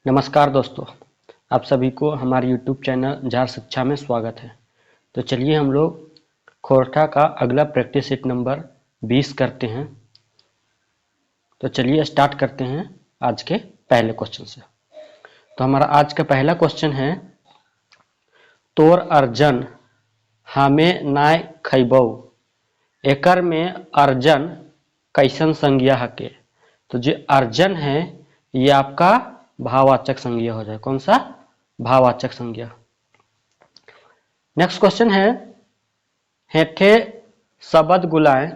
नमस्कार दोस्तों, आप सभी को हमारे YouTube चैनल जार शिक्षा में स्वागत है। तो चलिए हम लोग खोरठा का अगला प्रैक्टिस सेट नंबर 20 करते हैं। तो चलिए स्टार्ट करते हैं आज के पहले क्वेश्चन से। तो हमारा आज का पहला क्वेश्चन है, तोर अर्जन हमें नाय खैबौ, एकर में अर्जन कैसन संज्ञा हके। तो जो अर्जन है ये आपका भाववाचक संज्ञा हो जाए। कौन सा? भाववाचक संज्ञा। नेक्स्ट क्वेश्चन है, हेठे शब्द गुलाएं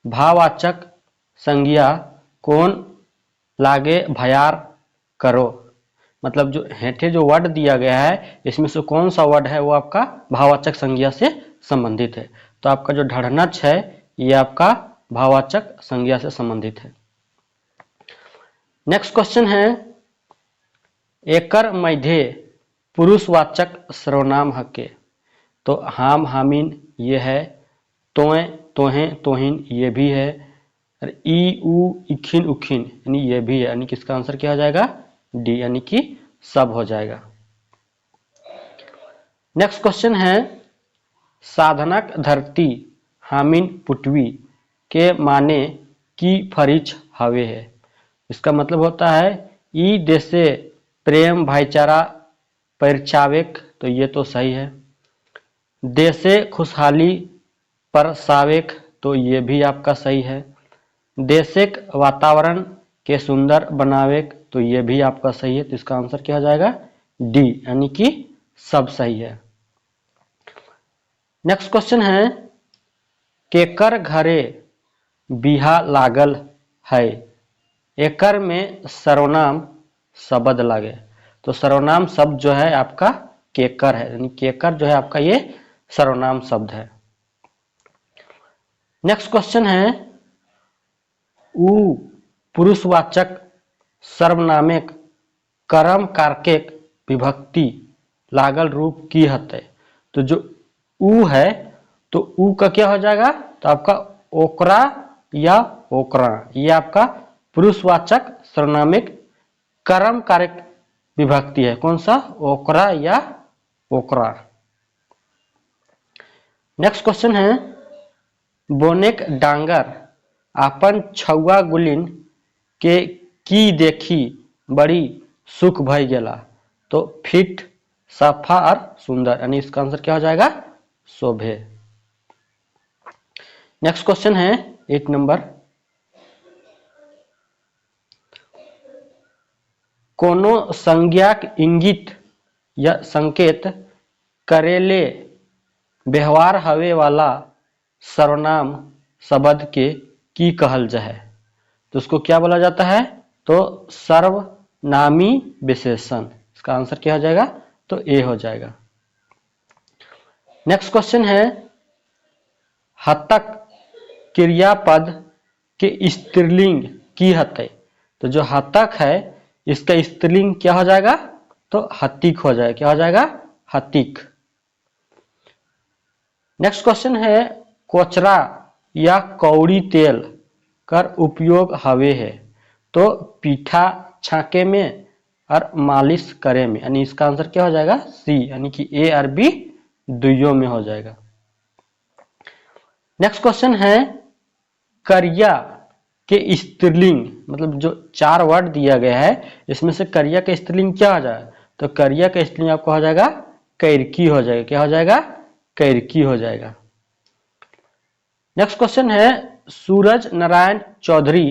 भाववाचक संज्ञा कौन लागे भयार करो। मतलब जो हेठे जो वर्ड दिया गया है इसमें से कौन सा वर्ड है वो आपका भाववाचक संज्ञा से संबंधित है। तो आपका जो ढड़नच है ये आपका भाववाचक संज्ञा से संबंधित है। नेक्स्ट क्वेश्चन है, एकर मध्य पुरुषवाचक सर्वनाम हके। तो हाम हामिन ये है, तोय तोहें तोहिन ये भी है, और ई उ इखिन उखिन यानी ये भी है। यानी कि इसका आंसर क्या हो जाएगा? डी, यानी कि सब हो जाएगा। नेक्स्ट क्वेश्चन है, साधनक धरती हामिन पुटवी के माने की फरिच हवे है। इसका मतलब होता है ई देशे प्रेम भाईचारा परिचावेक। तो ये तो सही है। देशे खुशहाली परसावेक, तो ये भी आपका सही है। देशिक वातावरण के सुंदर बनावेक, तो ये भी आपका सही है। तो इसका आंसर क्या हो जाएगा? डी, यानी कि सब सही है। नेक्स्ट क्वेश्चन है, केकर घरे बिहा लागल है, एकर में सर्वनाम शब्द लागे। तो सर्वनाम शब्द जो है आपका केकर है, यानी केकर जो है आपका ये सर्वनाम शब्द है। नेक्स्ट क्वेश्चन है, उ पुरुषवाचक सर्वनामिक कर्म कारकेक विभक्ति लागल रूप की हते। तो जो उ है तो उ का क्या हो जाएगा? तो आपका ओकरा या ओकरा, ये आपका पुरुषवाचक सर्वनामिक कर्म कारक विभक्ति है। कौन सा? ओकरा या ओकरा। नेक्स्ट क्वेश्चन है, बोनेक डांगर आपन छुआ गुलिन के की देखी बड़ी सुख भई गेला। तो फिट, सफा और सुंदर, यानी इसका आंसर क्या हो जाएगा? शोभे। नेक्स्ट क्वेश्चन है 8 नंबर, कोनो संज्ञाक इंगित या संकेत करेले व्यवहार हवे वाला सर्वनाम शब्द के की कहल जाए। तो उसको क्या बोला जाता है? तो सर्वनामी विशेषण। इसका आंसर क्या हो जाएगा? तो ए हो जाएगा। नेक्स्ट क्वेश्चन है, हतक क्रियापद के स्त्रीलिंग की हते। तो जो हतक है इसका स्त्रीलिंग क्या हो जाएगा? तो हतिक हो जाएगा। क्या हो जाएगा? हतिक। नेक्स्ट क्वेश्चन है, कोचरा या कौड़ी तेल कर उपयोग हवे है। तो पीठा छाके में और मालिश करे में, यानी इसका आंसर क्या हो जाएगा? सी, यानी कि ए और बी दुइयों में हो जाएगा। नेक्स्ट क्वेश्चन है, करिया के स्त्रीलिंग, मतलब जो 4 वर्ड दिया गया है इसमें से करिया का स्त्रीलिंग क्या हो जाएगा? तो करिया का स्त्रीलिंग आपको हो जाएगा कैरकी हो जाएगा। क्या हो जाएगा? कैरकी हो जाएगा। नेक्स्ट क्वेश्चन है, सूरज नारायण चौधरी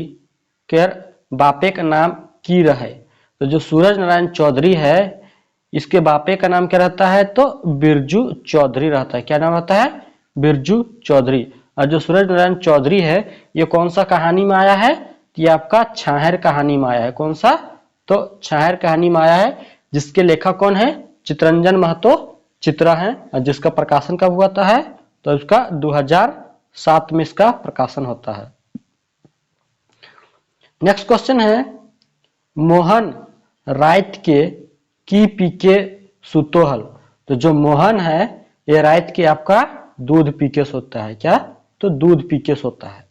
के बापे का नाम की रहे। तो जो सूरज नारायण चौधरी है इसके बापे का नाम क्या रहता है? तो बिरजू चौधरी रहता है। क्या नाम रहता है? बिरजू चौधरी। और जो सूरज नारायण चौधरी है ये कौन सा कहानी में आया है? ये आपका छाहर कहानी में आया है। कौन सा? तो छाहर कहानी में आया है, जिसके लेखक कौन है? चितरंजन महतो चित्रा है। और जिसका प्रकाशन कब हुआ है? तो इसका 2007 में इसका प्रकाशन होता है। नेक्स्ट क्वेश्चन है, मोहन रात के की पी के सुतोहल। तो जो मोहन है ये रात के आपका दूध पी के सोता है। क्या? तो दूध पी के सोता है।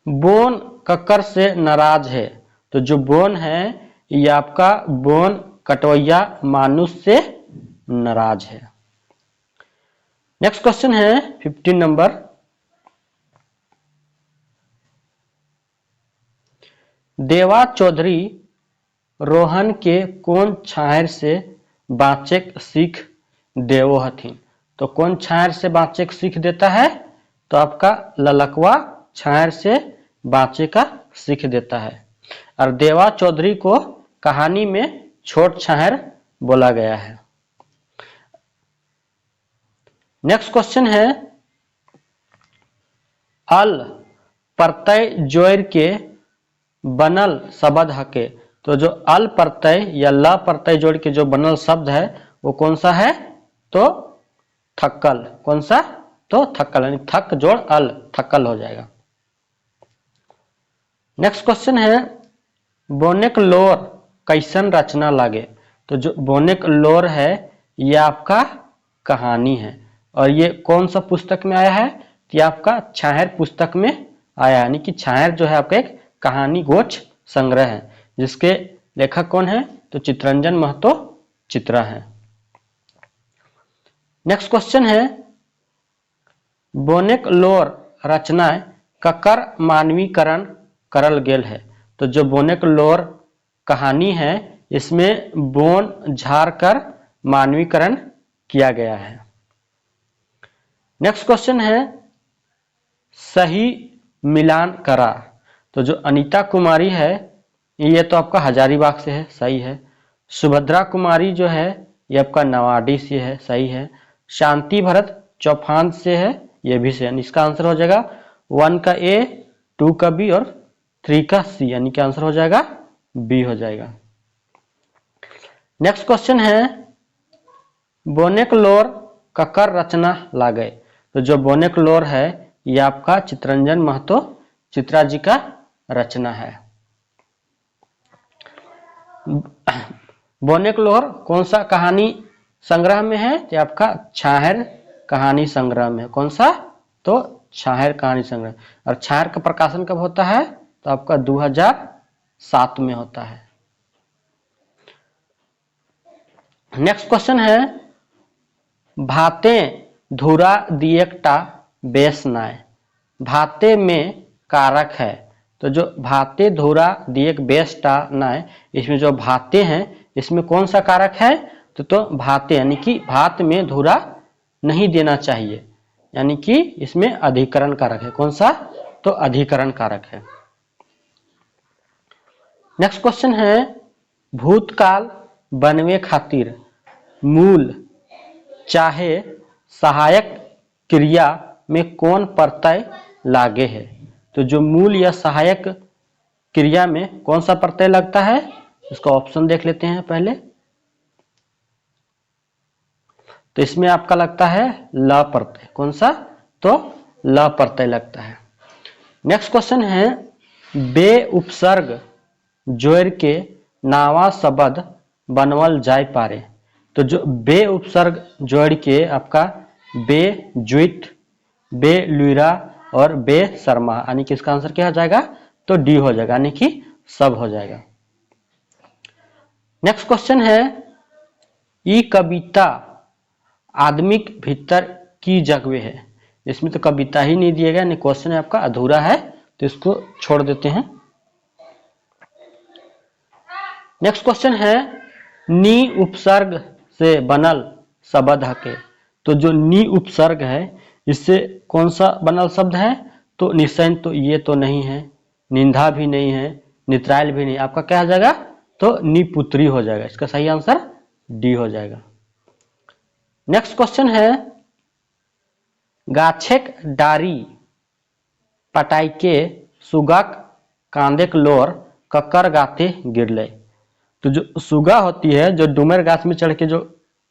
बोन कक्कर से नाराज है। तो जो बोन है ये आपका बोन कटवैया मानुष से नाराज है। नेक्स्ट क्वेश्चन है 15 नंबर। देवा चौधरी रोहन के कौन छायर से बाचेक सीख देवो हथिन। तो कौन छायर से बाचेक सीख देता है, तो आपका ललकवा छायर से बाचे का सीख देता है। और देवा चौधरी को कहानी में छोट छायर बोला गया है। नेक्स्ट क्वेश्चन है अल प्रत्यय जोड़ के बनल शब्द हके। तो जो अल प्रत्यय या ल प्रत्यय जोड़ के जो बनल शब्द है वो कौन सा है, तो थक्कल। कौन सा, तो थक्कल, यानी थक जोड़ अल, थक्कल हो जाएगा। नेक्स्ट क्वेश्चन है बोनेक लोर कैसन रचना लागे। तो जो बोनेक लोर है ये आपका कहानी है और ये कौन सा पुस्तक में आया है, तो ये आपका छायर पुस्तक में आया, यानी कि छायर जो है आपका एक कहानी गोच संग्रह है जिसके लेखक कौन है, तो चितरंजन महतो चित्रा है। नेक्स्ट क्वेश्चन है बोनेक लोर रचनाएं ककर मानवीकरण करल गेल है। तो जो बोनेक लोर कहानी है इसमें बोन झाड़ कर मानवीकरण किया गया है। नेक्स्ट क्वेश्चन है सही मिलान करा। तो जो अनीता कुमारी है ये तो आपका हजारीबाग से है, सही है। सुभद्रा कुमारी जो है ये आपका नवाडी से है, सही है। शांति भरत चौफान से है, ये भी सही है। इसका आंसर हो जाएगा 1 का ए, 2 का बी और 3 का सी, यानी कि आंसर हो जाएगा बी हो जाएगा। नेक्स्ट क्वेश्चन है बोनेक लोर ककर रचना लागे। तो जो बोनेक लोर है ये आपका चितरंजन महतो चित्रा जी का रचना है। बोनेक लोर कौन सा कहानी संग्रह में है, तो आपका छायर कहानी संग्रह में। कौन सा, तो छायर कहानी संग्रह। और छायर का प्रकाशन कब होता है, तो आपका 2007 में होता है। नेक्स्ट क्वेश्चन है भाते धुरा दिएकटा बेस नाय। भाते में कारक है, तो जो भाते धुरा दिएक बेसटा नाय, इसमें जो भाते हैं इसमें कौन सा कारक है, तो भाते, यानी कि भात में धुरा नहीं देना चाहिए, यानी कि इसमें अधिकरण कारक है। कौन सा, तो अधिकरण कारक है। नेक्स्ट क्वेश्चन है भूतकाल बनवे खातिर मूल चाहे सहायक क्रिया में कौन प्रत्यय लागे है। तो जो मूल या सहायक क्रिया में कौन सा प्रत्यय लगता है, इसका ऑप्शन देख लेते हैं पहले। तो इसमें आपका लगता है ल प्रत्यय। कौन सा, तो ल प्रत्यय लगता है। नेक्स्ट क्वेश्चन है बे उपसर्ग जोड़ के नावा शब्द बनवल जाय पारे। तो जो बे उपसर्ग जोड़ के आपका बे जुइत, बे लुरा और बे शर्मा, यानी कि इसका आंसर क्या हो जाएगा, तो डी हो जाएगा, यानी कि सब हो जाएगा। नेक्स्ट क्वेश्चन है ई कविता आदमिक भीतर की जगवे है। इसमें तो कविता ही नहीं दिया गया, यानी क्वेश्चन आपका अधूरा है, तो इसको छोड़ देते हैं। नेक्स्ट क्वेश्चन है नी उपसर्ग से बनल शब्द हके। तो जो नी उपसर्ग है इससे कौन सा बनल शब्द है, तो निसैन, तो ये तो नहीं है, निंदा भी नहीं है, नित्रायल भी नहीं, आपका क्या हो जाएगा, तो निपुत्री हो जाएगा। इसका सही आंसर डी हो जाएगा। नेक्स्ट क्वेश्चन है गाछेक डारी पटाइके सुगाक कांदेक लोर ककर गाते गिरले। तो जो सुगा होती है जो डुमर गाछ में चढ़ के जो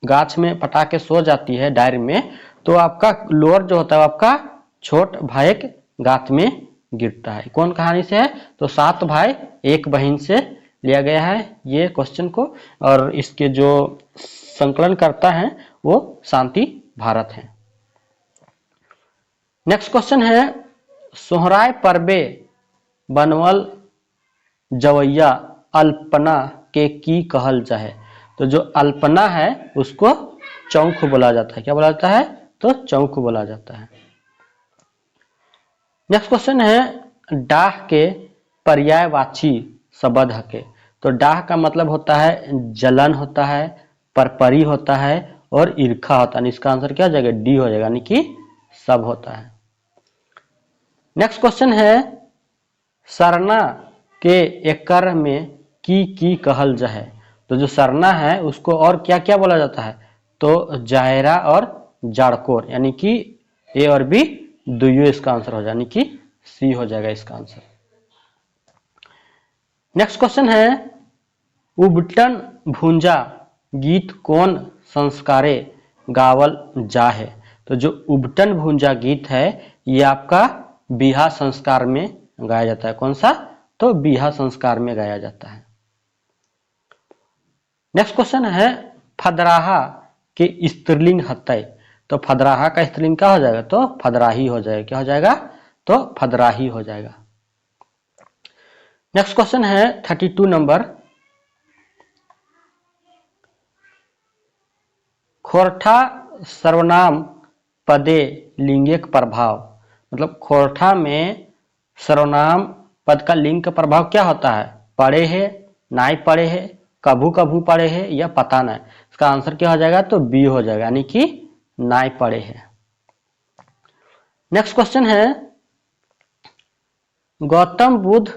गाछ में पटा के सो जाती है डायरी में, तो आपका लोअर जो होता है आपका छोट भाई के गाछ में गिरता है। कौन कहानी से है, तो 7 भाई एक बहन से लिया गया है ये क्वेश्चन को, और इसके जो संकलन करता है वो शांति भारत है। नेक्स्ट क्वेश्चन है सोहराय पर्वे बनवल जवैया अल्पना के की कहल जाए। तो जो अल्पना है उसको चौख बोला जाता है। क्या बोला जाता है? तो चौख बोला जाता है। नेक्स्ट क्वेश्चन है डाह के पर्यायवाची शब्द हके। तो डाह का मतलब होता है जलन होता है, परपरी होता है और ईर्खा होता है। इसका आंसर क्या हो जाएगा? डी हो जाएगा, यानी कि सब होता है। नेक्स्ट क्वेश्चन है सरना के एकर में की कहल जाए। तो जो सरना है उसको और क्या क्या बोला जाता है? तो जायरा और जाड़कोर, यानी कि ए और बी दुइयो इसका आंसर हो जाए, यानी कि सी हो जाएगा इसका आंसर। नेक्स्ट क्वेश्चन है उबटन भूंजा गीत कौन संस्कारे गावल जा है। तो जो उबटन भूंजा गीत है ये आपका बिहा संस्कार में गाया जाता है। कौन सा? तो बिहा संस्कार में गाया जाता है। नेक्स्ट क्वेश्चन है फदराहा के स्त्रीलिंग हतय। तो फदराहा का स्त्रीलिंग क्या हो जाएगा? तो फदराही हो जाएगा। क्या हो जाएगा? तो फदराही हो जाएगा। नेक्स्ट क्वेश्चन है 32 नंबर, खोरठा सर्वनाम पदे लिंगिक प्रभाव। मतलब खोरठा में सर्वनाम पद का लिंग का प्रभाव क्या होता है? पढ़े है, नाई पढ़े है, कभू कभू पढ़े है या पता नहीं। इसका आंसर क्या हो जाएगा? तो बी हो जाएगा, यानी कि नाई पढ़े है। नेक्स्ट क्वेश्चन है गौतम बुद्ध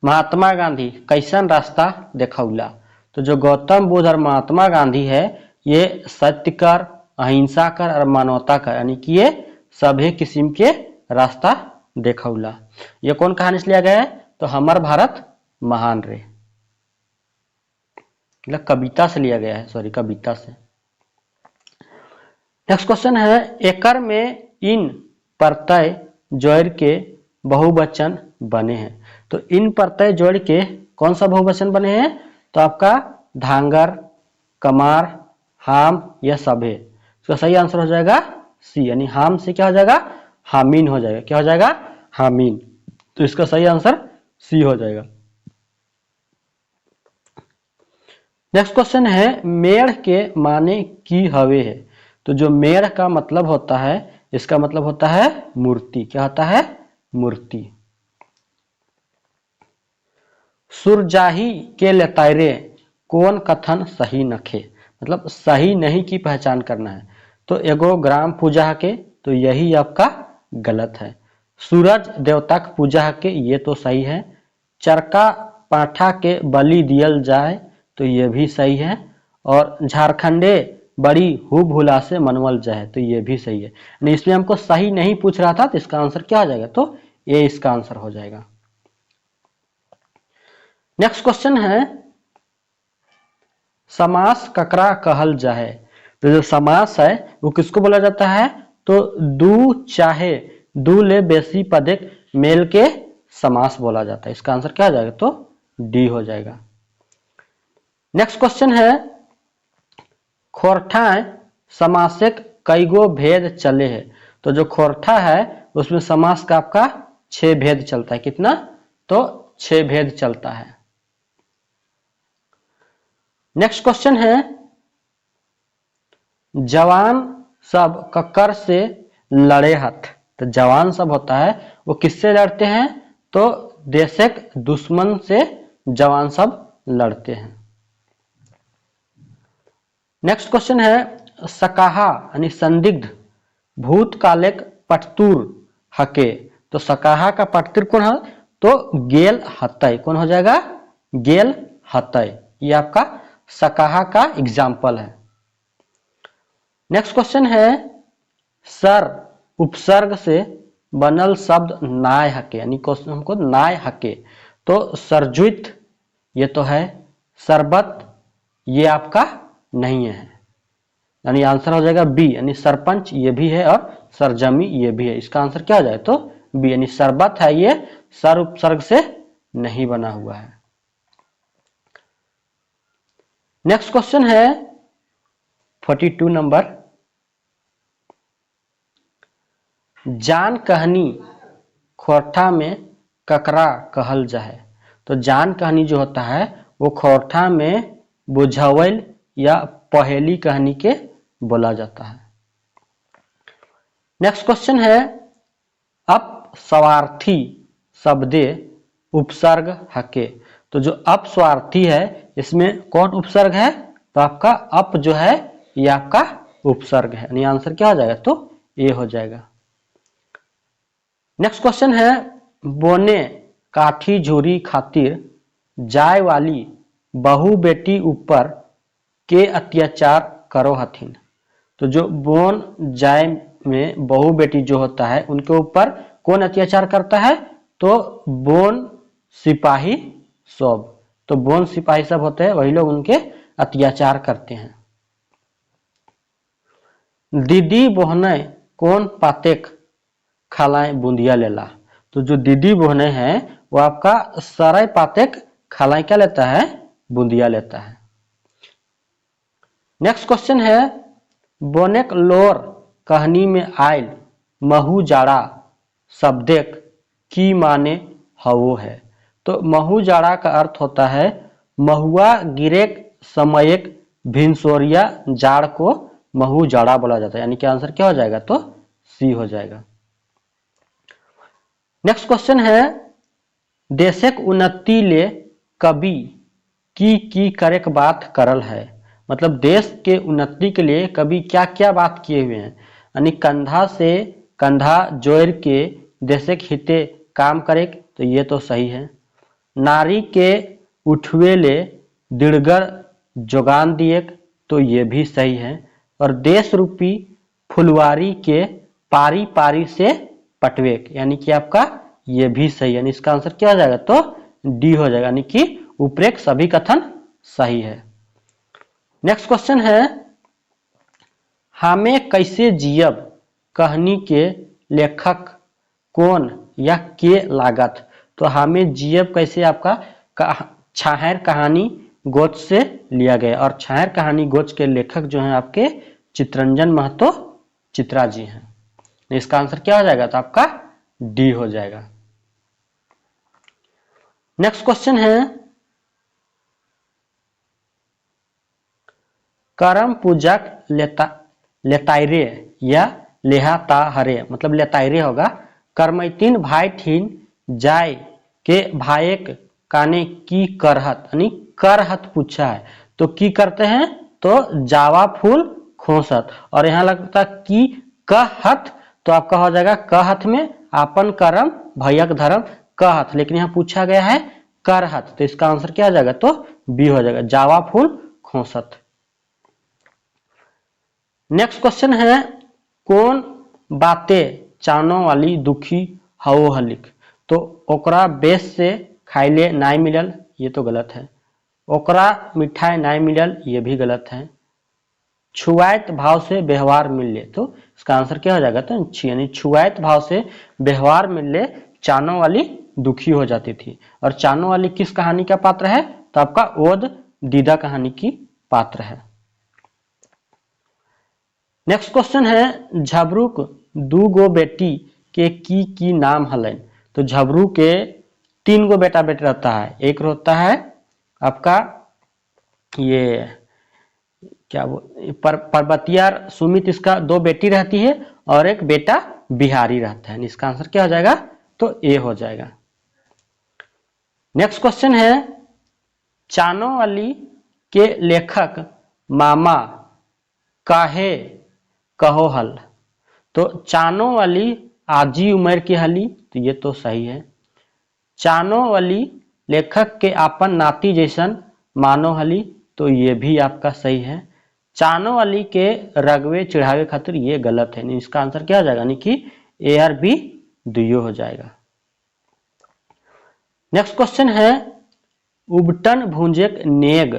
महात्मा गांधी कैसन रास्ता देखौला। तो जो गौतम बुद्ध और महात्मा गांधी है ये सत्य कर, अहिंसा कर और मानवता कर, यानी कि ये सभी किस्म के रास्ता देखौला। ये कौन कहानी से लिया गया है? तो हमर भारत महान रे, मतलब कविता से लिया गया है, सॉरी कविता से। नेक्स्ट क्वेश्चन है एकर में इन प्रत्यय जोड़ के बहुवचन बने हैं। तो इन प्रत्यय जोड़ के कौन सा बहुवचन बने हैं? तो आपका धांगर, कमार, हाम या सभे। इसका सही आंसर हो जाएगा सी, यानी हाम से क्या हो जाएगा? हामीन हो जाएगा। क्या हो जाएगा? हामीन। तो इसका सही आंसर सी हो जाएगा। नेक्स्ट क्वेश्चन है मेढ़ के माने की हवे है। तो जो मेढ़ का मतलब होता है इसका मतलब होता है मूर्ति। क्या होता है? मूर्ति। सुरजाही के लतायरे कौन कथन सही नखे। मतलब सही नहीं की पहचान करना है। तो एगो ग्राम पूजा के, तो यही आपका गलत है। सूरज देवता की पूजा के, ये तो सही है। चरका पाठा के बलि दियल जाए, तो ये भी सही है। और झारखंडे बड़ी हुब हुला से मनवल जाए, तो ये भी सही है। नहीं, इसमें हमको सही नहीं पूछ रहा था, तो इसका आंसर क्या हो जाएगा? तो ये इसका आंसर हो जाएगा। नेक्स्ट क्वेश्चन है समास ककरा कहल जाए। तो जो समास है वो किसको बोला जाता है? तो दू चाहे दू ले बेसी पदिक मेल के समास बोला जाता है। इसका आंसर क्या हो जाएगा? तो डी हो जाएगा। नेक्स्ट क्वेश्चन है खोरठा समासिक कईगो भेद चले है। तो जो खोरठा है उसमें समास का आपका 6 भेद चलता है। कितना? तो 6 भेद चलता है। नेक्स्ट क्वेश्चन है जवान सब कक्कर से लड़े हथ। तो जवान सब होता है वो किससे लड़ते हैं? तो देशक दुश्मन से जवान सब लड़ते हैं। नेक्स्ट क्वेश्चन है सकाहा यानी संदिग्ध भूतकालिक पटतुर हके। तो सकाहा का पटतुर कौन है? तो गेल हतय। कौन हो जाएगा? गेल हतय। ये आपका सकाहा का एग्जाम्पल है। नेक्स्ट क्वेश्चन है सर उपसर्ग से बनल शब्द नाय हके, यानी क्वेश्चन हमको नाय हके। तो सरजुत ये तो है, सरबत ये आपका नहीं है, यानी आंसर हो जाएगा बी, यानी सरपंच ये भी है और सरजमी ये भी है। इसका आंसर क्या हो जाए? तो बी, यानी सरबत है ये सर उपसर्ग से नहीं बना हुआ है। नेक्स्ट क्वेश्चन है 42 नंबर, जान कहनी खोरठा में ककरा कहल जाए। तो जान कहानी जो होता है वो खोरठा में बुझावल या पहेली कहानी के बोला जाता है। नेक्स्ट क्वेश्चन है अपस्वार्थी शब्दे उपसर्ग हके। तो जो अपस्वार्थी है इसमें कौन उपसर्ग है? तो आपका अप जो है ये आपका उपसर्ग है, यानी आंसर क्या हो जाएगा? तो ए हो जाएगा। नेक्स्ट क्वेश्चन है बोने काठी झूरी खातिर जाय वाली बहु बेटी ऊपर के अत्याचार करो हथिन। तो जो बोन जाय में बहु बेटी जो होता है उनके ऊपर कौन अत्याचार करता है? तो बोन सिपाही सब। तो बोन सिपाही सब होते हैं वही लोग उनके अत्याचार करते हैं। दीदी बहने कौन पातेक खालाए बूंदिया लेला। तो जो दीदी बहने हैं वो आपका सराय पातेक खालाए क्या लेता है? बूंदिया लेता है। नेक्स्ट क्वेश्चन है बोनेक लोर कहानी में आयल महू जाड़ा शब्देक की माने हवो है। तो महू जाड़ा का अर्थ होता है महुआ गिरेक समयक भिनसोरिया जाड़ को महू जाड़ा बोला जाता है, यानी कि आंसर क्या हो जाएगा? तो सी हो जाएगा। नेक्स्ट क्वेश्चन है देशक उन्नति ले कवि की करेक बात करल है। मतलब देश के उन्नति के लिए कवि क्या क्या बात किए हुए हैं, यानी कंधा से कंधा जोड़ के देशक हिते काम करेक। तो ये तो सही है। नारी के उठवे ले दिड़गर जोगान दिएक। तो ये भी सही है। और देश रूपी फुलवारी के पारी पारी से पटवेक, यानी कि आपका ये भी सही है, यानी इसका आंसर क्या हो जाएगा? तो डी हो जाएगा, यानी कि उपरेक सभी कथन सही है। नेक्स्ट क्वेश्चन है हमें कैसे जियब कहानी के लेखक कौन या के लागत। तो हमें जियब कैसे आपका छाहर कहानी गोच से लिया गया, और छाहर कहानी गोच के लेखक जो हैं आपके चित्रंजन महतो चित्रा जी हैं। इसका आंसर क्या हो जाएगा? तो आपका डी हो जाएगा। नेक्स्ट क्वेश्चन है करम पूजक लेताइरे या लेहाता हरे, मतलब लेताइरे होगा। करमैतीन भाई ठीन जाय के भाइक काने की करहत, यानी करहत पूछा है तो की करते हैं? तो जावा फूल खोसत। और यहाँ लगता की कहत, तो आपका हो जाएगा कहत में आपन करम भयक धर्म कहत, लेकिन यहाँ पूछा गया है करहत, तो इसका आंसर क्या हो जाएगा? तो बी हो जाएगा, जावा फूल खोसत। नेक्स्ट क्वेश्चन है कौन बातें चानो वाली दुखी हवो हलिक। तो ओकरा बेस से खाइले नाई मिलल, ये तो गलत है। ओकरा मिठाई नाई मिलल, ये भी गलत है। छुआत भाव से व्यवहार मिल ले, तो इसका आंसर क्या हो जाएगा? तो यानी छुआत भाव से व्यवहार मिल ले चानो वाली दुखी हो जाती थी। और चानो वाली किस कहानी का पात्र है? तो आपका ओद दीदा कहानी की पात्र है। नेक्स्ट क्वेश्चन है झबरूक दू गो बेटी के की नाम हलन। तो झबरू के 3 गो बेटा बेटी रहता है। एक होता है आपका ये क्या वो पर्वतिया सुमित, इसका 2 बेटी रहती है और एक बेटा बिहारी रहता है। इसका आंसर क्या हो जाएगा? तो ए हो जाएगा। नेक्स्ट क्वेश्चन है चानो वाली के लेखक मामा काहे कहो हल। तो चानो वाली आजी उम्र की हली, तो ये तो सही है। चानो वाली लेखक के आपन नाती जैसन मानो हली, तो ये भी आपका सही है। चानो वाली के रगवे चिढ़ावे खातिर, ये गलत है। इसका आंसर क्या हो जाएगा? यानी कि ए और बी दुइयो हो जाएगा। नेक्स्ट क्वेश्चन है उबटन भूंजेक नेग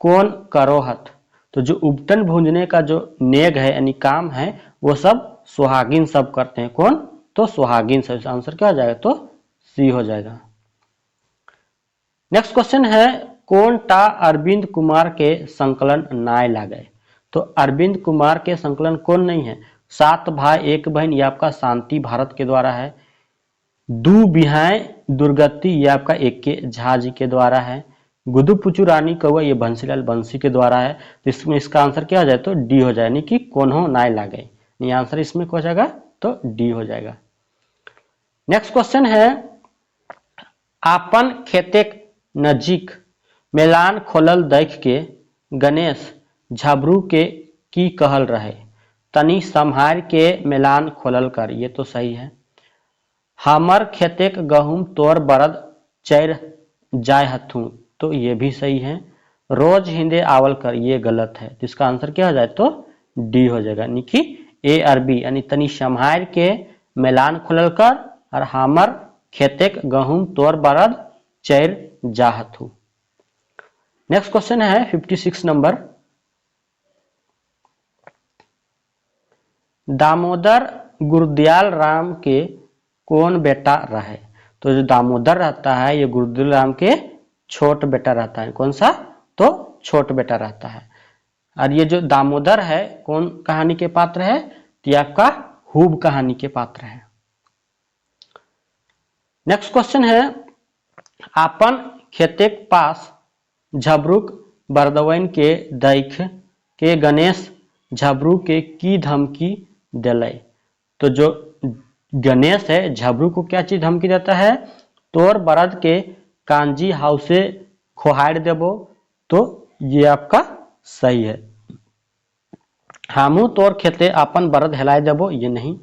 कौन करोहत। तो जो उबटन भूंजने का जो नेग है यानी काम है वो सब सुहागिन सब करते हैं। कौन? तो सुहागिन सब। आंसर क्या हो जाएगा? तो सी हो जाएगा। नेक्स्ट क्वेश्चन है कौन टा अरविंद कुमार के संकलन नाय लागे। तो अरविंद कुमार के संकलन कौन नहीं है? 7 भाई 1 बहन, ये आपका शांति भारत के द्वारा है। दू बिहाय दुर्गति ये आपका एक के झा जी के द्वारा है। गुदु पुचु रानी कौआ ये बंसीलाल बंसी के द्वारा है। तो इसमें इसका आंसर क्या हो जाए तो डी हो जाए, यानी कि कोन्हो नाय लागे। ये आंसर इसमें क्या हो जाएगा तो डी हो जाएगा। नेक्स्ट क्वेश्चन है, आपन खेतेक नजीक मैलान खोलल देख के गणेश झाबरू के की कहल रहे, तनी संहार के मैलान खोलल कर, ये तो सही है। हमर खेतेक गहूम तोर बरद चैर जाय हथू, तो ये भी सही है। रोज हिंदे आवल कर, ये गलत है। तो इसका आंसर क्या हो जाए तो डी हो जाएगा, यानी कि ए और बी, यानी तनी संहार के मैलान खोलल कर और हमर खेतेक गहूम तोर बरद चैर जा हथू। नेक्स्ट क्वेश्चन है 56 नंबर, दामोदर गुरुदयाल राम के कौन बेटा रहे। तो जो दामोदर रहता है ये गुरुदयाल राम के छोट बेटा रहता है। कौन सा तो छोट बेटा रहता है। और ये जो दामोदर है कौन कहानी के पात्र है, तो ये आपका हूब कहानी के पात्र है। नेक्स्ट क्वेश्चन है, आपन खेतेक पास झबरूक बरदवैन के देख के गणेश झबरू के की धमकी दिले। तो जो गणेश है झबरू को क्या चीज धमकी देता है, तोर बरद के कांजी हाउसे खोहाड़ देबो, तो ये आपका सही है। हमू तोर खेते अपन बरद हिलाए देबो, ये नहीं।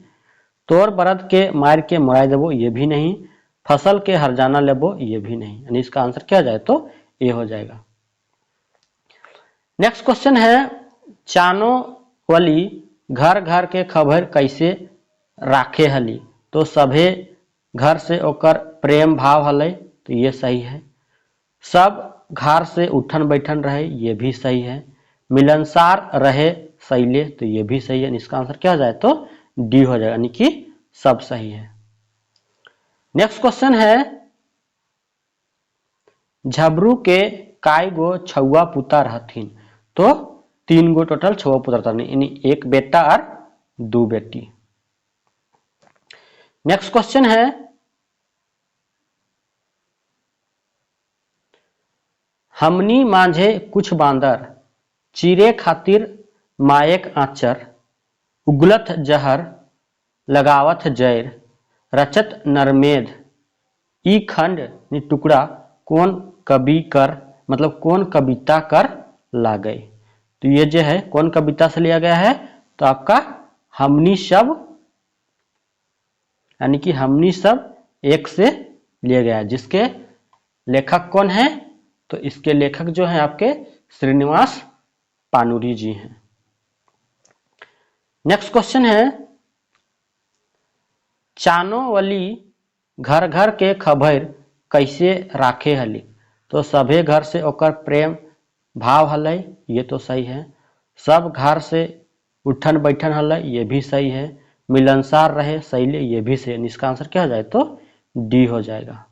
तोर बरद के मार के मुराई देबो, ये भी नहीं। फसल के हरजाना लेबो, ये भी नहीं। यानी इसका आंसर क्या जाए तो ए हो जाएगा। नेक्स्ट क्वेश्चन है, चानो वाली घर घर के खबर कैसे राखे हली। तो सभे घर से ओकर प्रेम भाव हले, तो ये सही है। सब घर से उठन बैठन रहे, ये भी सही है। मिलनसार रहे सैले, तो ये भी सही है। इसका आंसर क्या हो जाए तो डी हो जाएगा, यानी कि सब सही है। नेक्स्ट क्वेश्चन है, झबरू के काय गो छुआ पुता रहथिन। तो 3 गो टोटल छुआ पुत्र रहथिन, यानी एक बेटा और 2 बेटी। नेक्स्ट क्वेश्चन है, हमनी मांझे कुछ बांदर चीरे खातिर मायक आचर, उगलत जहर लगावत जैर, रचत नरमेध, ई खंड टुकड़ा कौन कवि कर, मतलब कौन कविता कर लागे। तो ये जो है कौन कविता से लिया गया है, तो आपका हमनी सब, यानी कि हमनी सब एक से लिया गया है। जिसके लेखक कौन है, तो इसके लेखक जो है आपके श्रीनिवास पानुरी जी हैं। नेक्स्ट क्वेश्चन है, चानो वाली घर घर के खबर कैसे राखे हली। तो सभे घर से ओकर प्रेम भाव हलै, ये तो सही है। सब घर से उठन बैठन हलै, ये भी सही है। मिलनसार रहे सैले, ये भी सही है। इसका आंसर क्या हो जाए तो डी हो जाएगा।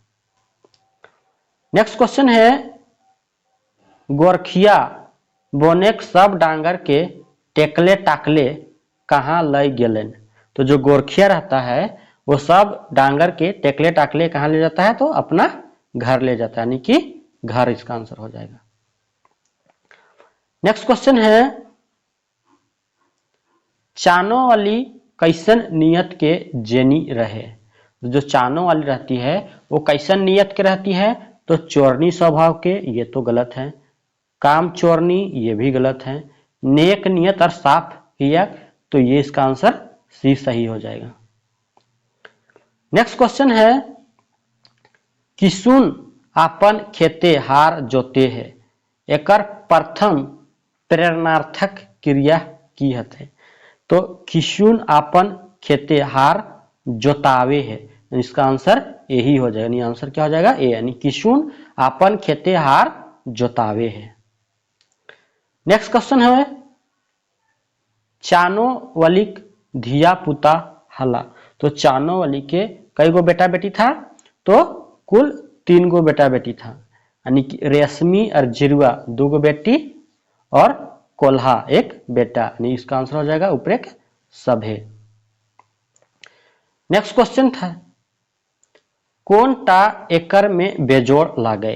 नेक्स्ट क्वेश्चन है, गोरखिया बोनेक सब डांगर के टेकले टाकले कहाँ लय गेलन। तो जो गोरखिया रहता है वो सब डांगर के टेकले टाकले कहाँ ले जाता है, तो अपना घर ले जाता है, यानी कि घर इसका आंसर हो जाएगा। नेक्स्ट क्वेश्चन है, चानो वाली कैसन नियत के जेनी रहे। जो चानो वाली रहती है वो कैसन नियत के रहती है, तो चोरनी स्वभाव के, ये तो गलत है। काम चोरनी, ये भी गलत है। नेक नियत और साफ किया, तो ये इसका आंसर सी सही हो जाएगा। नेक्स्ट क्वेश्चन है, किसुन आपन खेते हार जोते है, एकर प्रथम प्रेरणार्थक क्रिया की हते। तो किसुन आपन खेते हार जोतावे है, इसका आंसर यही हो जाएगा। यानी आंसर क्या हो जाएगा ए, यानी किसुन आपन खेते हार जोतावे है। नेक्स्ट क्वेश्चन है, चानो वालिक धिया पुता हला। तो चानो वाली के कई गो बेटा बेटी था, तो कुल 3 गो बेटा बेटी था। यानी कि रेशमी और जिरुआ 2 गो बेटी और कोल्हा 1 बेटा, यानी इसका आंसर हो जाएगा उपरेक सभे। नेक्स्ट क्वेश्चन था, कोनटा एकर में बेजोड़ लागे।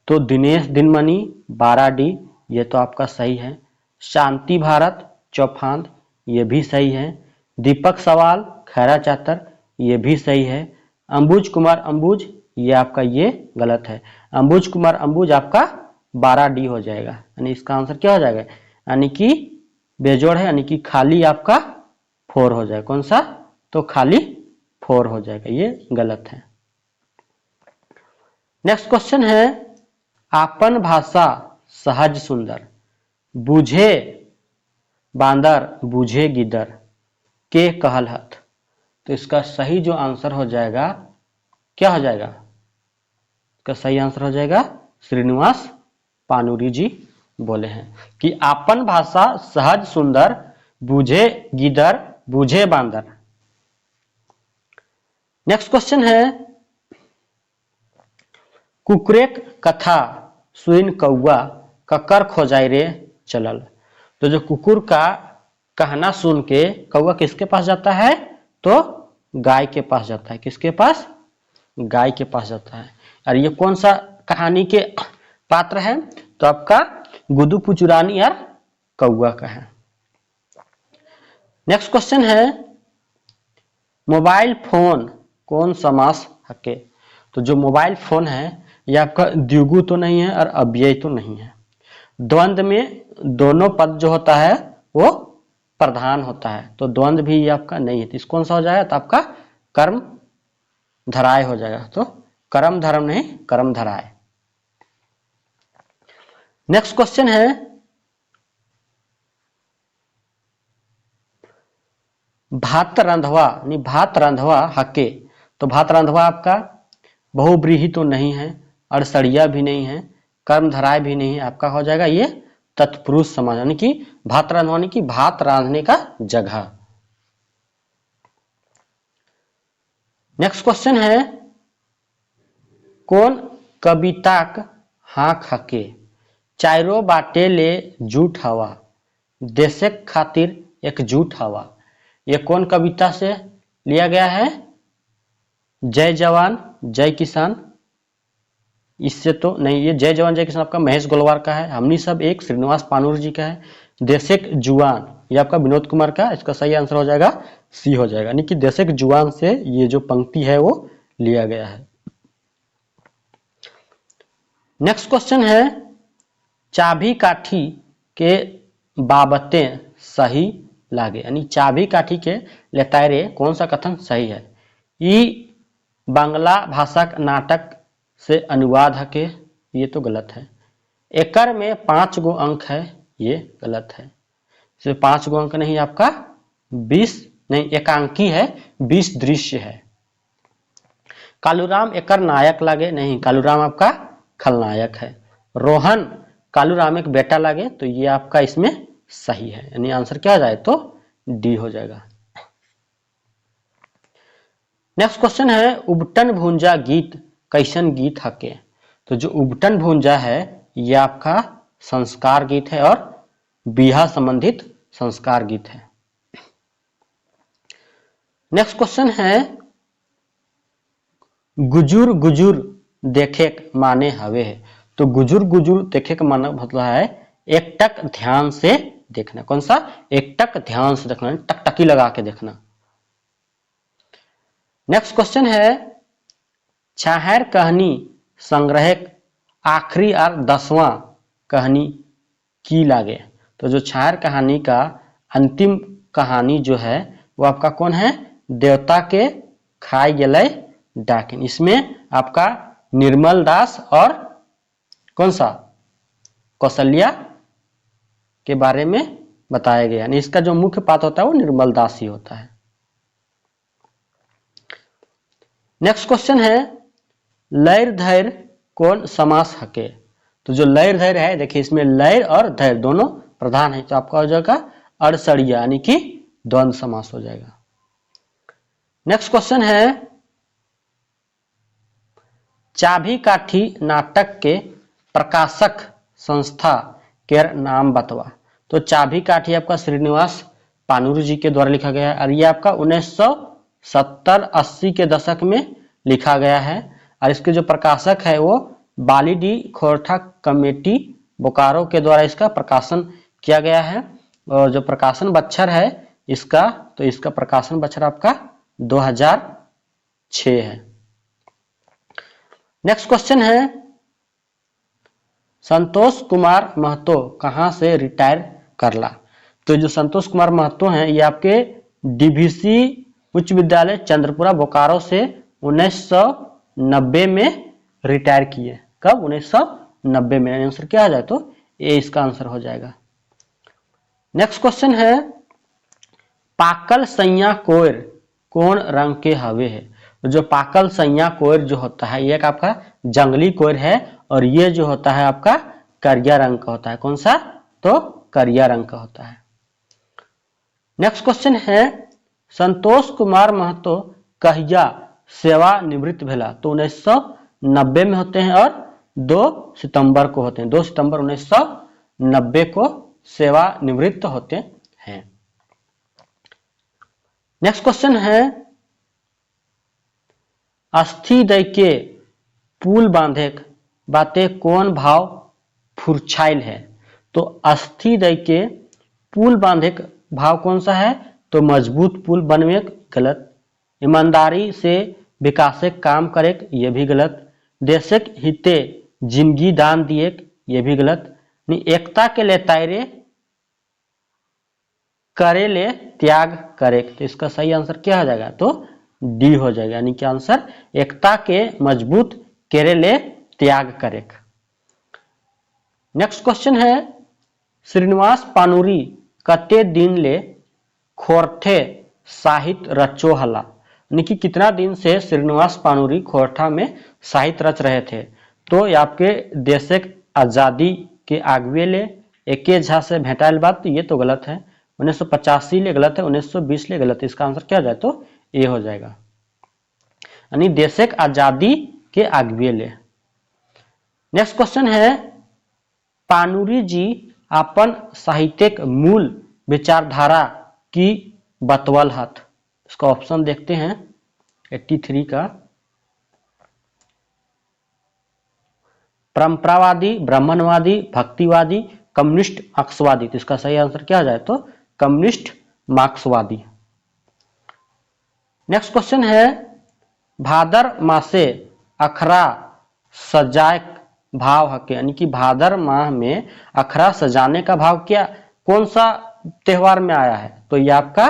तो दिनेश दिनमणि 12D, ये तो आपका सही है। शांति भारत चौफांद, ये भी सही है। दीपक सवाल खैरा चातर, ये भी सही है। अंबुज कुमार अंबुज, ये आपका ये गलत है। अंबुज कुमार अंबुज आपका 12D हो जाएगा, यानी इसका आंसर क्या हो जाएगा, यानी कि बेजोड़ है, यानी कि खाली आपका 4 हो जाएगा। कौन सा, तो खाली 4 हो जाएगा, ये गलत है। नेक्स्ट क्वेश्चन है, आपन भाषा सहज सुंदर, बूझे बांदर बूझे गिदर के कहल हथ। तो इसका सही जो आंसर हो जाएगा, क्या हो जाएगा, इसका सही आंसर हो जाएगा श्रीनिवास पानुरी जी बोले हैं कि आपन भाषा सहज सुंदर, बूझे गिदर बूझे बांदर। नेक्स्ट क्वेश्चन है, कुकरेक कथा सुइन कौआ ककर खोजाई रे चलल। तो जो कुकुर का कहना सुन के कौआ किसके पास जाता है, तो गाय के पास जाता है। किसके पास, गाय के पास जाता है। और ये कौन सा कहानी के पात्र है, तो आपका गुदू पुचुरानी और कौआ का है। नेक्स्ट क्वेश्चन है, मोबाइल फोन कौन समास हके। तो जो मोबाइल फोन है ये आपका द्विगु तो नहीं है और अव्यय तो नहीं है। द्वंद्व में दोनों पद जो होता है वो प्रधान होता है, तो द्वंद्व भी ये आपका नहीं है। तो इस कौन सा हो जाएगा, तो आपका कर्म धराय हो जाएगा। तो कर्म धर्म नहीं, कर्म धराय। नेक्स्ट क्वेश्चन है, भात रांधवा यानी भात रांधवा हके। तो भात रांधवा आपका बहुब्रीहि तो नहीं है, अड़सड़िया भी नहीं है, कर्मधराय भी नहीं है, आपका हो जाएगा ये तत्पुरुष समास, यानी कि भात रांधवा यानी कि भात रांधने का जगह। नेक्स्ट क्वेश्चन है, कौन कविताक हाँक हके, चारों बाटे ले जूठ हवा, देशे खातिर एकजुट हवा। ये कौन कविता से लिया गया है, जय जवान जय किसान, इससे तो नहीं। ये जय जवान जय किसान आपका महेश गोलवार का है। हमनी सब एक श्रीनिवास पानुरी जी का है। देशेक जुआन ये आपका विनोद कुमार का, इसका सही आंसर हो जाएगा सी हो जाएगा, यानी कि देशेक जुआन से ये जो पंक्ति है वो लिया गया है। नेक्स्ट क्वेश्चन है, चाबी काठी के बाबते सही लागे, यानी चाबी काठी के लेतायरे कौन सा कथन सही है। ई बांग्ला भाषा नाटक से अनुवाद है के, ये तो गलत है। एकर में 5 गो अंक है, ये गलत है। सिर्फ 5 गो अंक नहीं, आपका 20 नहीं, एकांकी है, 20 दृश्य है। कालूराम एकर नायक लागे, नहीं, कालूराम आपका खलनायक है। रोहन कालूराम एक बेटा लागे, तो ये आपका इसमें सही है, यानी आंसर क्या हो जाए, तो डी हो जाएगा। नेक्स्ट क्वेश्चन है, उबटन भूंजा गीत कैसन गीत हके। तो जो उबटन भूंजा है ये आपका संस्कार गीत है और बिहा संबंधित संस्कार गीत है। नेक्स्ट क्वेश्चन है, गुजुर गुजुर देखे माने हवे है। तो गुजुर गुजुर देखे का माना मतलब है एकटक ध्यान से देखना। कौन सा, एकटक ध्यान से देखना, टकटकी लगा के देखना। नेक्स्ट क्वेश्चन है, छाहर कहानी संग्रह आखिरी और 10वां कहानी की लागे। तो जो छाहर कहानी का अंतिम कहानी जो है वो आपका कौन है, देवता के खाए गए डाकिन। इसमें आपका निर्मल दास और कौन सा, कौशल्या के बारे में बताया गया, यानी इसका जो मुख्य पात्र होता है वो निर्मल दास ही होता है। नेक्स्ट क्वेश्चन है, लैर धैर्य कौन समास हके। तो जो लैर धैर्य है, देखिए इसमें लैर और धैर्य दोनों प्रधान है, तो आपका हो जाएगा अड़सड़िया, यानी कि द्वंद्व समास हो जाएगा। नेक्स्ट क्वेश्चन है, चाबी काठी नाटक के प्रकाशक संस्था के नाम बतवा। तो चाबी काठी आपका श्रीनिवास पानुरी जी के द्वारा लिखा गया है और ये आपका 1970-80 के दशक में लिखा गया है। और इसके जो प्रकाशक है वो बाली डी खोरठा कमेटी बोकारो के द्वारा इसका प्रकाशन किया गया है। और जो प्रकाशन बच्छर है इसका, तो इसका प्रकाशन बच्छर आपका 2006 है। नेक्स्ट क्वेश्चन है, संतोष कुमार महतो कहां से रिटायर करला। तो जो संतोष कुमार महतो हैं ये आपके डीवीसी उच्च विद्यालय चंद्रपुरा बोकारो से 1990 में रिटायर किए। कब? 1990 में। आंसर क्या आ जाए तो ये इसका आंसर हो जाएगा। नेक्स्ट क्वेश्चन है, पाकल सैया कोयर कौन रंग के हवे है। जो पाकल सैया कोयर जो होता है ये आपका जंगली कोयर है और ये जो होता है आपका करिया रंग का होता है। कौन सा? तो करिया रंग का होता है। नेक्स्ट क्वेश्चन है, संतोष कुमार महतो कहिया सेवानिवृत्त भेला। तो 1990 में होते हैं और 2 सितंबर को होते हैं। 2 सितंबर 1990 को सेवानिवृत्त होते हैं। नेक्स्ट क्वेश्चन है, अस्थि दय के पुल बांधे बाते कौन भाव फुरछाइल है। तो अस्थि दय के पुल बांधे भाव कौन सा है? तो मजबूत पुल बनवे, गलत। ईमानदारी से विकासे काम करे, ये भी गलत। देशक हिते जिंदगी दान दिए, ये भी गलत। एकता के लिए तायरे करे ले त्याग करे। तो इसका सही आंसर क्या हो जाएगा? तो डी हो जाएगा, यानी कि आंसर एकता के मजबूत करे ले त्याग करे। नेक्स्ट क्वेश्चन है, श्रीनिवास पानुरी कते दिन ले खोरठे साहित्य रचो हला। यानी कि कितना दिन से श्रीनिवास पानुरी खोरठा में साहित्य रच रहे थे। तो ये आपके देशक आजादी के आगवे ले एके झा से भेटाइल बात, तो ये तो गलत है। 1985 ले गलत है, 1920 ले गलत है। इसका आंसर क्या हो जाए तो ए हो जाएगा, यानी देशक आजादी के आगवे ले। नेक्स्ट क्वेश्चन है, पानुरी जी अपन साहित्यिक मूल विचारधारा की बतवल हत। इसका ऑप्शन देखते हैं 83 का, परंपरावादी, ब्राह्मणवादी, भक्तिवादी, कम्युनिस्ट, मार्क्सवादी। तो इसका सही आंसर क्या हो जाए तो कम्युनिस्ट मार्क्सवादी। नेक्स्ट क्वेश्चन है, भादर मासे अखरा सजाए भाव हके। यानी कि भादर माह में अखरा सजाने का भाव क्या, कौन सा त्योहार में आया है? तो ये आपका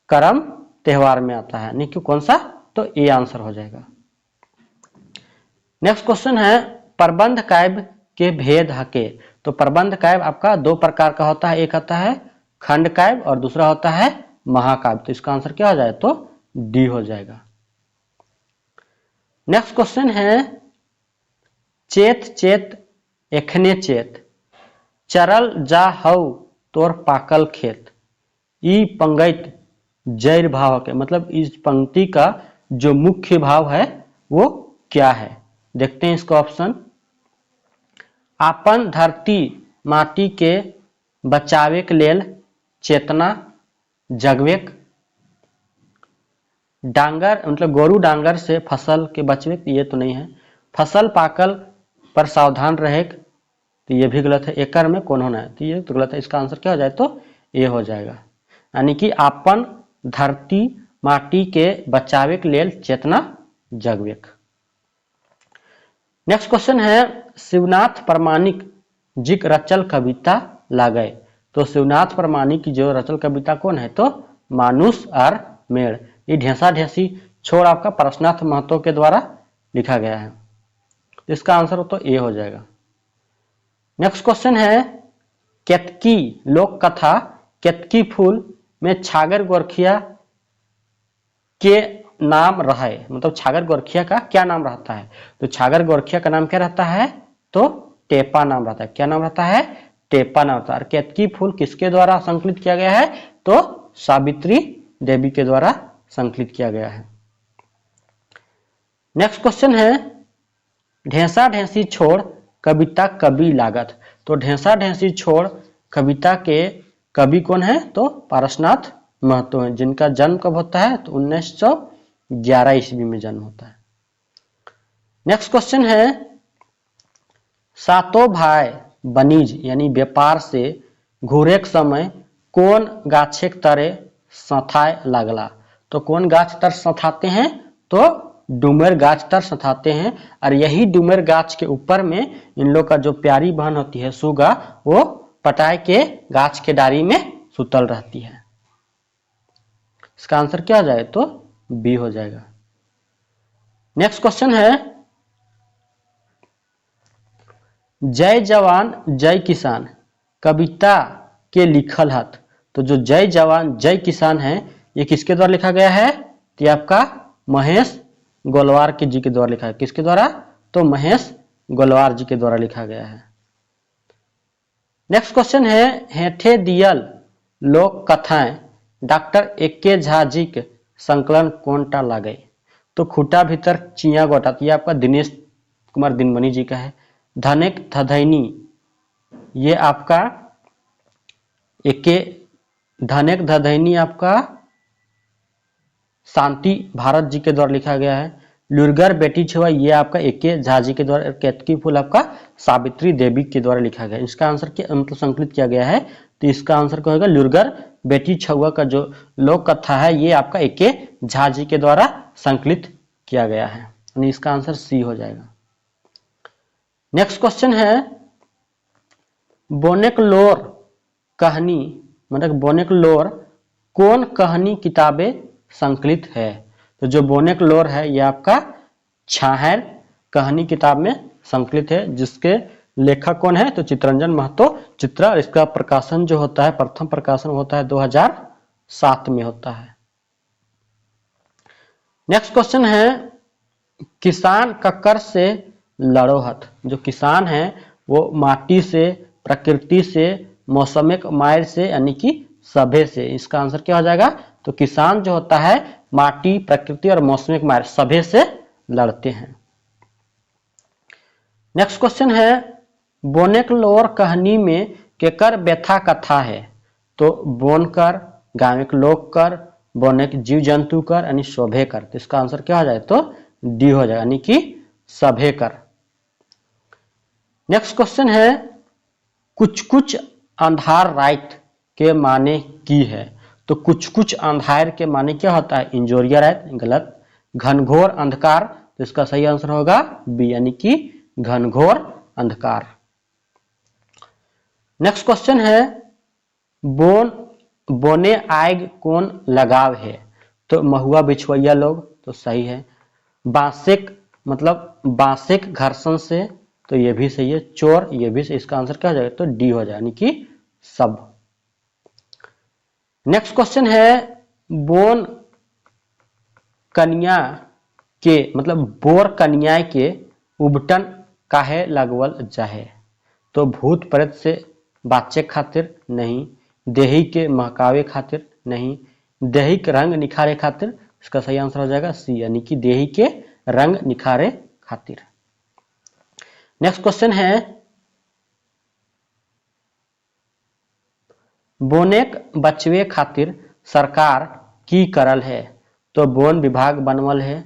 करम त्योहार में आता है, यानी कि कौन सा? तो ये आंसर हो जाएगा। नेक्स्ट क्वेश्चन है, प्रबंध काव्य के भेद हके। तो प्रबंध काव्य आपका 2 प्रकार का होता है, एक होता है खंड काव्य और दूसरा होता है महाकाव्य। तो इसका आंसर क्या हो जाए तो डी हो जाएगा। नेक्स्ट क्वेश्चन है, चेत चेत एखने चेत चरल जा हौ तोर पाकल खेत। ई पंगत जैर भाव के, मतलब इस पंक्ति का जो मुख्य भाव है वो क्या है? देखते हैं इसका ऑप्शन। आपन धरती माटी के बचावे के लेल चेतना जगवेक। डांगर मतलब गोरू डांगर से फसल के बचवे, ये तो नहीं है। फसल पाकल पर सावधान रहे, तो ये भी गलत है। एकर में कौन होना है, तो ये तो गलत है। इसका आंसर क्या हो जाए तो ये हो जाएगा, यानी कि आपन धरती माटी के बचावे के लेल चेतना जगवेक। नेक्स्ट क्वेश्चन है, शिवनाथ प्रमाणिक जी रचल कविता लागे। तो शिवनाथ प्रमाणिक की जो रचल कविता कौन है? तो मानुष और मेड़। ये ढेंसा ढेंसी छोड़ आपका परशुनाथ महतो के द्वारा लिखा गया है। इसका आंसर तो ए हो जाएगा। नेक्स्ट क्वेश्चन है, केतकी लोक कथा केतकी फूल में छागर गोरखिया के नाम रहे। मतलब छागर गोरखिया का क्या नाम रहता है? तो छागर गोरखिया का नाम क्या रहता है? तो टेपा नाम रहता है। क्या नाम रहता है? टेपा नाम रहता है। और केतकी फूल किसके द्वारा संकलित किया गया है? तो सावित्री देवी के द्वारा संकलित किया गया है। नेक्स्ट क्वेश्चन है, ढेंसा ढेंसी छोड़ कविता कवि लागत। तो ढेंसा ढेंसी छोड़ कविता के कवि कौन है? तो पारसनाथ महतो हैं, जिनका जन्म कब होता है? तो 1911 ईस्वी में जन्म होता है। नेक्स्ट क्वेश्चन है, सातों भाई बनिज यानी व्यापार से घूरेक समय कौन गाछेक तरे सथाए लागला। तो कौन गाछ तर सथाते हैं, तो डूमर गाछ तर सथाते हैं। और यही डूमर गाछ के ऊपर में इन लोग का जो प्यारी बहन होती है सुगा, वो पटाए के गाछ के डारी में सुतल रहती है। इसका आंसर क्या हो जाएगा, तो बी हो जाएगा। नेक्स्ट क्वेश्चन है, जय जवान जय किसान कविता के लिखल हत। तो जो जय जवान जय किसान है, ये किसके द्वारा लिखा गया है, तो आपका महेश गोलवार के जी के द्वारा लिखा है। किसके द्वारा, तो महेश गोलवार जी के द्वारा लिखा गया है। नेक्स्ट क्वेश्चन है, हेठे दियल लोक कथाएं डॉक्टर एके झा जी के संकलन कोनटा लागे। तो खूटा भीतर चिया गोटा, ये आपका दिनेश कुमार दिनमणि जी का है। धनेक धधैनी, ये आपका एके धनेक धधैनी आपका शांति भारत जी के द्वारा लिखा गया है। लुरगर बेटी छुआ, ये आपका एके झा जी के द्वारा। केतकी फूल आपका सावित्री देवी के द्वारा लिखा गया है। इसका आंसर क्या मतलब संकलित किया गया है, तो इसका आंसर क्या होगा, लुरगर बेटी छुआ का जो लोक कथा है, ये आपका एके झा जी के द्वारा संकलित किया गया है। यानी इसका आंसर सी हो जाएगा। नेक्स्ट क्वेश्चन है, बोनेक लोर कहानी मतलब बोनेक लोर कौन कहानी किताबें संकलित है। तो जो बोनेक लोर है, ये आपका छाहर कहानी किताब में संकलित है, जिसके लेखक कौन है, तो चित्रंजन महतो चित्रा। इसका प्रकाशन जो होता है, प्रथम प्रकाशन होता है 2007 में होता है। नेक्स्ट क्वेश्चन है, किसान कक्कर से लड़ोहत। जो किसान है वो माटी से, प्रकृति से, मौसमिक मायर से, यानी कि सभे से। इसका आंसर क्या हो जाएगा, तो किसान जो होता है माटी, प्रकृति और मौसमिक मायर सभे से लड़ते हैं। नेक्स्ट क्वेश्चन है, बोनेक लोर कहानी में केकर व्यथा कथा है। तो बोनकर, गांविक लोक कर, बोनेक जीव जंतु कर, यानी शोभे कर। तो इसका आंसर क्या हो जाए, तो डी हो जाएगा, यानी कि सभे कर। नेक्स्ट क्वेश्चन है, कुछ कुछ अंधार रात के माने की है। तो कुछ कुछ अंधार के माने क्या होता है, इंजोरिया रात, गलत। घनघोर अंधकार, तो इसका सही आंसर होगा बी, यानी कि घनघोर अंधकार। नेक्स्ट क्वेश्चन है, बोने आग कौन लगाव है। तो महुआ बिछुआ लोग, तो सही है। बांसेक मतलब बांसेक घर्षण से, तो ये भी सही है। चोर, ये भी सही। इसका आंसर क्या हो जाएगा, तो डी हो जाएगा, यानी कि सब। नेक्स्ट क्वेश्चन है, बोन कन्या के मतलब बोर कन्या के उबटन काहे लगवल जाहे। तो भूत प्रेत से बाचे खातिर नहीं, देही के महकावे खातिर नहीं, देही के रंग निखारे खातिर। इसका सही आंसर हो जाएगा सी, यानी कि देही के रंग निखारे खातिर। नेक्स्ट क्वेश्चन है, बोनेक बचवे खातिर सरकार की करल है। तो बोन विभाग बनवल है,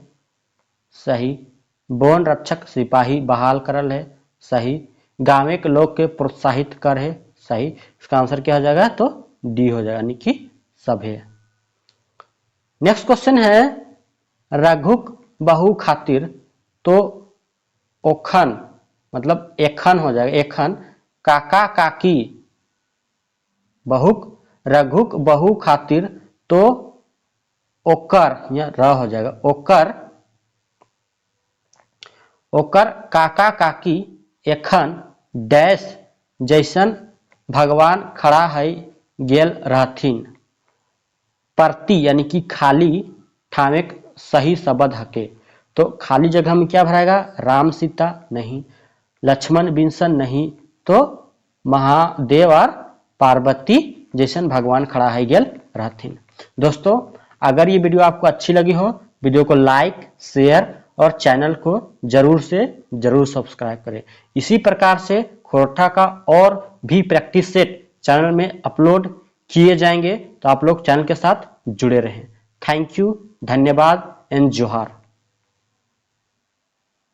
सही। बोन रक्षक सिपाही बहाल करल है, सही। गाँव के लोग के प्रोत्साहित कर है, सही। इसका आंसर क्या हो जाएगा, तो डी हो जाएगा, यानी कि सब है। नेक्स्ट क्वेश्चन है, रघुक बहु खातिर। तो ओखन मतलब एखन हो जाएगा, एखन। काका काकी बहुक, रघुक बहु खातिर, तो ओकर या र हो जाएगा, ओकर। ओकर काका काकी एखन डैश जैसन भगवान खड़ा है गेल रहथिन। प्रति यानी कि खाली ठामे सही शब्द हके। तो खाली जगह में क्या भराएगा, राम सीता नहीं, लक्ष्मण विंसन नहीं, तो महादेव और पार्वती जैसन भगवान खड़ा है गेल रहथिन। दोस्तों, अगर ये वीडियो आपको अच्छी लगी हो, वीडियो को लाइक, शेयर और चैनल को जरूर से जरूर सब्सक्राइब करें। इसी प्रकार से खोरठा का और भी प्रैक्टिस सेट चैनल में अपलोड किए जाएंगे, तो आप लोग चैनल के साथ जुड़े रहें। थैंक यू, धन्यवाद एंड जोहार।